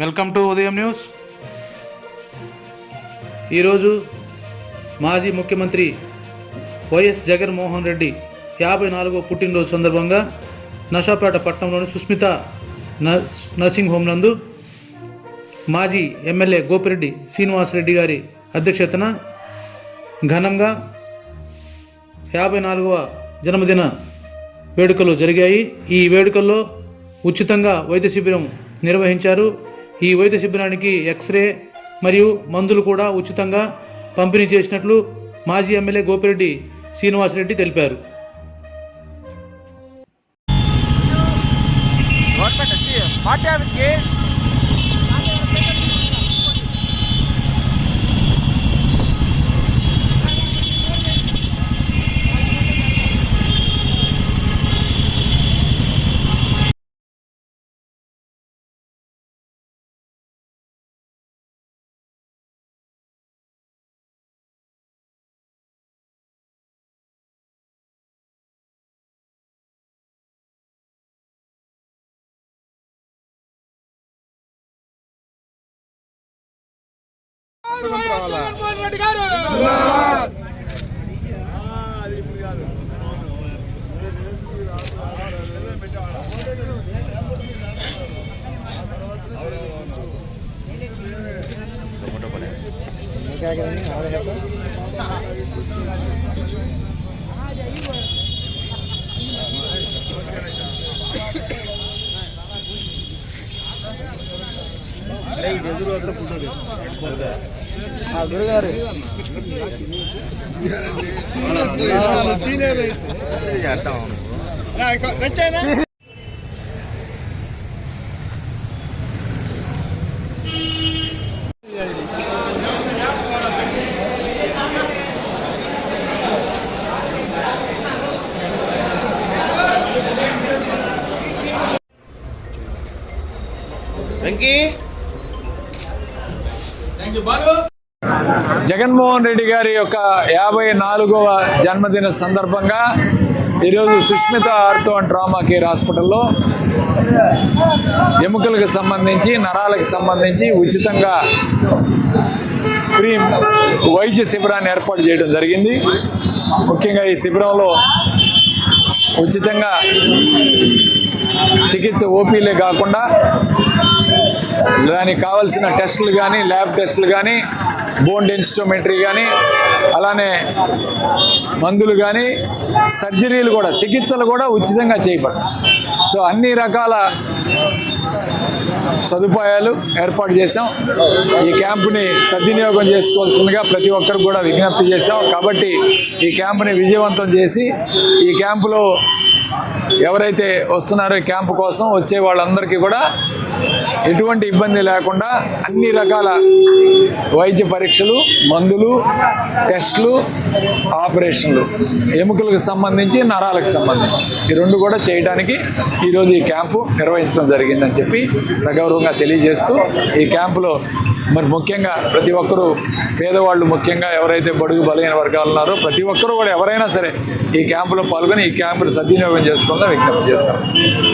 Welcome to ఉదయం news. ఈరోజు మాజీ ముఖ్యమంత్రి వైఎస్ జగన్మోహన్ రెడ్డి 54వ పుట్టినరోజు సందర్భంగా నషాపేట పట్టణంలోని సుస్మిత నర్సింగ్ హోమ్ నందు మాజీ ఎమ్మెల్యే గోపిరెడ్డి శ్రీనివాసరెడ్డి గారి అధ్యక్షతన ఘనంగా 54వ జన్మదిన వేడుకలు జరిగాయి. ఈ వేడుకల్లో ఉచితంగా వైద్య శిబిరం నిర్వహించారు. ఈ వైద్య శిబిరానికి ఎక్స్రే మరియు మందులు కూడా ఉచితంగా పంపిణీ చేసినట్లు మాజీ ఎమ్మెల్యే గోపిరెడ్డి శ్రీనివాసరెడ్డి తెలిపారు. జగన్మోహన్ రెడ్డి గారు గురుగారు జగన్మోహన్ రెడ్డి గారి యొక్క 54వ జన్మదిన సందర్భంగా ఈరోజు Sushmita ortho and trauma care హాస్పిటల్లో ఎముకలకు సంబంధించి నరాలకు సంబంధించి ఉచితంగా ఫ్రీ వైద్య శిబిరాన్ని ఏర్పాటు చేయడం జరిగింది. ముఖ్యంగా ఈ శిబిరంలో ఉచితంగా చికిత్స ఓపీలే కాకుండా దానికి కావాల్సిన టెస్టులు కానీ ల్యాబ్ టెస్టులు కానీ బోన్ డెన్సిటోమెట్రీ కానీ అలానే మందులు కానీ సర్జరీలు కూడా చికిత్సలు కూడా ఉచితంగా చేయబడతాయి. సో అన్ని రకాల సదుపాయాలు ఏర్పాటు చేశాం. ఈ క్యాంపుని సద్వినియోగం చేసుకోవాల్సిందిగా ప్రతి ఒక్కరికి కూడా విజ్ఞప్తి చేశాం. కాబట్టి ఈ క్యాంపుని విజయవంతం చేసి ఈ క్యాంపులో ఎవరైతే వస్తున్నారో ఈ క్యాంపు కోసం వచ్చే వాళ్ళందరికీ కూడా ఎటువంటి ఇబ్బంది లేకుండా అన్ని రకాల వైద్య పరీక్షలు, మందులు, టెస్టులు, ఆపరేషన్లు, ఎముకలకు సంబంధించి నరాలకు సంబంధించి ఈ రెండు కూడా చేయడానికి ఈరోజు ఈ క్యాంపు నిర్వహించడం జరిగిందని చెప్పి సగౌరవంగా తెలియజేస్తూ ఈ క్యాంపులో మరి ముఖ్యంగా ప్రతి ఒక్కరూ పేదవాళ్ళు, ముఖ్యంగా ఎవరైతే బడుగు బలహీన వర్గాలు ఉన్నారో ప్రతి ఒక్కరూ కూడా ఎవరైనా సరే ఈ క్యాంపులో పాల్గొని ఈ క్యాంపును సద్వినియోగం చేసుకోవాలని విజ్ఞప్తి చేస్తారు.